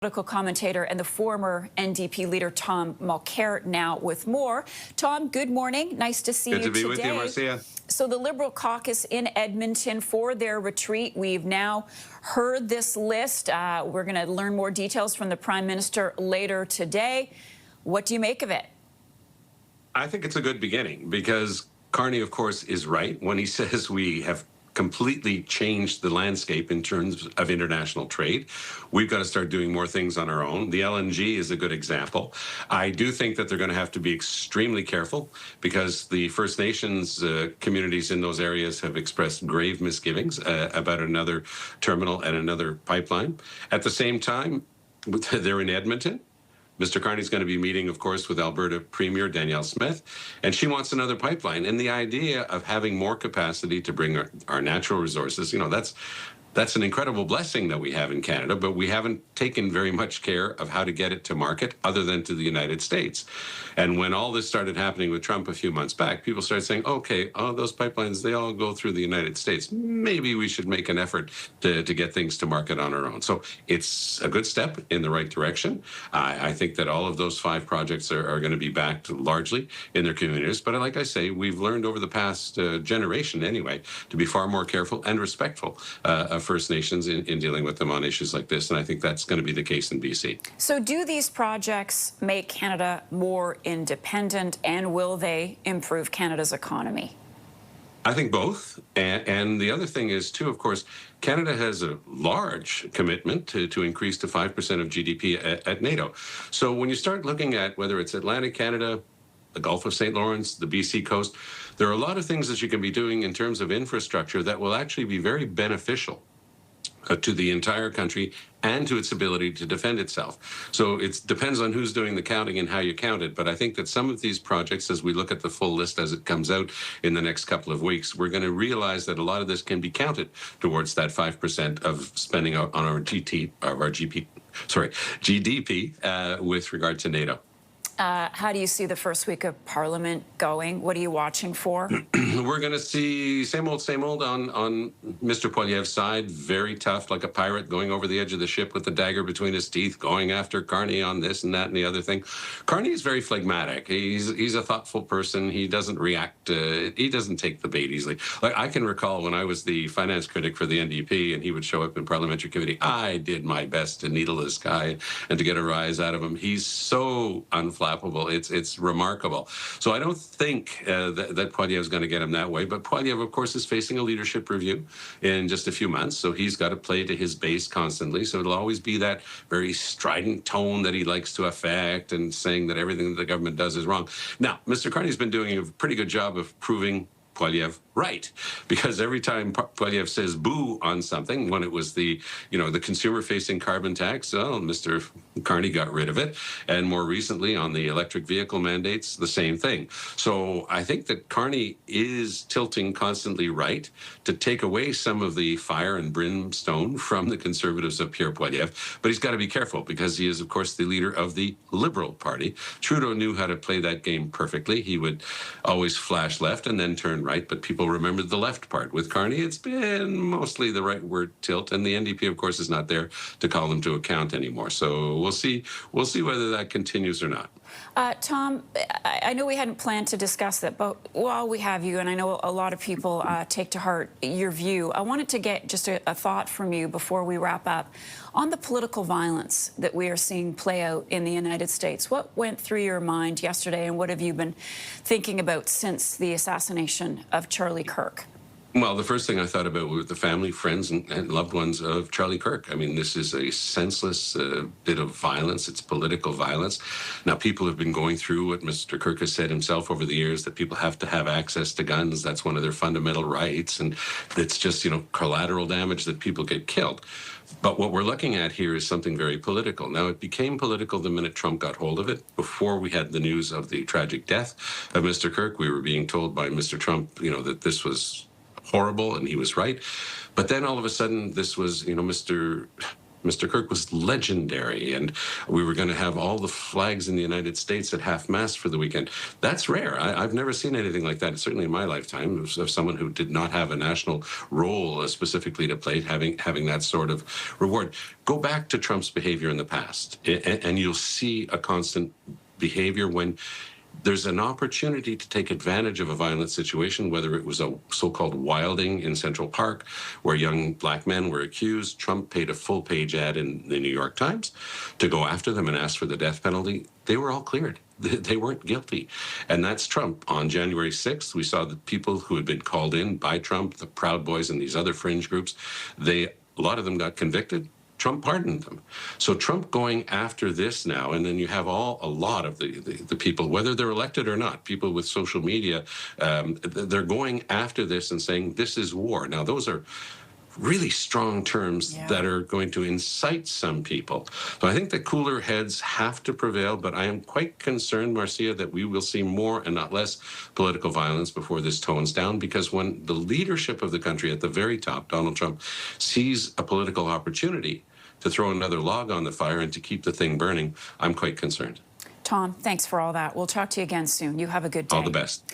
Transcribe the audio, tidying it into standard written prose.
Political commentator and the former NDP leader Tom Mulcair now with more. Tom, good morning. Nice to see you today. Good to be with you, Marcia. So the Liberal caucus in Edmonton for their retreat. We've now heard this list. We're going to learn more details from the Prime Minister later today. What do you make of it? I think it's a good beginning because Carney, of course, is right when he says we have completely changed the landscape in terms of international trade. We've got to start doing more things on our own. The LNG is a good example. I do think that they're going to have to be extremely careful because the First Nations communities in those areas have expressed grave misgivings about another terminal and another pipeline. At the same time, they're in Edmonton. Mr. Carney's going to be meeting, of course, with Alberta Premier Danielle Smith, and she wants another pipeline. And the idea of having more capacity to bring our natural resources, you know, that's an incredible blessing that we have in Canada, but we haven't taken very much care of how to get it to market other than to the United States. And when all this started happening with Trump a few months back, people started saying, okay, those pipelines, they all go through the United States. Maybe we should make an effort to get things to market on our own. So it's a good step in the right direction. I think that all of those 5 projects are going to be backed largely in their communities. But like I say, we've learned over the past generation anyway to be far more careful and respectful of First Nations in dealing with them on issues like this. And I think that's going to be the case in BC. So do these projects make Canada more independent, and will they improve Canada's economy? I think both. And the other thing is, too, of course, Canada has a large commitment to increase to 5% of GDP at NATO. So when you start looking at whether it's Atlantic Canada, the Gulf of St. Lawrence, the BC coast, there are a lot of things that you can be doing in terms of infrastructure that will actually be very beneficial to the entire country and to its ability to defend itself. So it depends on who's doing the counting and how you count it. But I think that some of these projects, as we look at the full list as it comes out in the next couple of weeks, we're going to realize that a lot of this can be counted towards that 5% of spending on our GDP with regard to NATO. How do you see the first week of Parliament going? What are you watching for? We're going to see same old on Mr. Poilievre's side. Very tough, like a pirate going over the edge of the ship with the dagger between his teeth, going after Carney on this and that and the other thing. Carney is very phlegmatic. He's a thoughtful person. He doesn't react. He doesn't take the bait easily. Like I can recall when I was the finance critic for the NDP and he would show up in parliamentary committee, I did my best to needle this guy and to get a rise out of him. He's so unflappable. It's remarkable. So I don't think that Poilievre is going to get him that way. But Poilievre, of course, is facing a leadership review in just a few months. So he's got to play to his base constantly. So it'll always be that very strident tone that he likes to affect and saying that everything that the government does is wrong. Now, Mr. Carney's been doing a pretty good job of proving Poilievre right, because every time Poilievre says boo on something, when it was the consumer-facing carbon tax, Mr. Carney got rid of it, and more recently on the electric vehicle mandates, the same thing. So I think that Carney is tilting constantly right to take away some of the fire and brimstone from the Conservatives of Pierre Poilievre, but he's got to be careful because he is, of course, the leader of the Liberal Party. Trudeau knew how to play that game perfectly. He would always flash left and then turn right, but people remembered the left part. With Carney, it's been mostly the rightward tilt, and the NDP, of course, is not there to call them to account anymore. So we'll see whether that continues or not. Tom, I know we hadn't planned to discuss that, but while we have you, and I know a lot of people take to heart your view, I wanted to get just a thought from you before we wrap up on the political violence that we are seeing play out in the United States. What went through your mind yesterday, and what have you been thinking about since the assassination of Charlie Kirk? Well, the first thing I thought about were the family, friends, and loved ones of Charlie Kirk. I mean, this is a senseless bit of violence. It's political violence. Now, people have been going through what Mr. Kirk has said himself over the years, that people have to have access to guns. That's one of their fundamental rights. And it's just, collateral damage that people get killed. But what we're looking at here is something very political. Now, it became political the minute Trump got hold of it. Before we had the news of the tragic death of Mr. Kirk, we were being told by Mr. Trump, that this was horrible, and he was right. But then all of a sudden, this was, Mr. Mr. Kirk was legendary, and we were going to have all the flags in the United States at half-mast for the weekend. That's rare. I've never seen anything like that, certainly in my lifetime, of someone who did not have a national role specifically to play, having that sort of reward. Go back to Trump's behavior in the past, and you'll see a constant behavior when there's an opportunity to take advantage of a violent situation, whether it was a so-called wilding in Central Park, where young black men were accused. Trump paid a full-page ad in the New York Times to go after them and ask for the death penalty. They were all cleared. They weren't guilty. And that's Trump. On January 6th, we saw the people who had been called in by Trump, the Proud Boys and these other fringe groups, a lot of them got convicted. Trump pardoned them. So Trump going after this now, and then you have a lot of the people, whether they're elected or not, people with social media, they're going after this and saying this is war. Now, those are really strong terms that are going to incite some people. So I think the cooler heads have to prevail, but I am quite concerned, Marcia, that we will see more and not less political violence before this tones down, because when the leadership of the country at the very top, Donald Trump, sees a political opportunity to throw another log on the fire and to keep the thing burning, I'm quite concerned. Tom, thanks for all that. We'll talk to you again soon. You have a good day. All the best.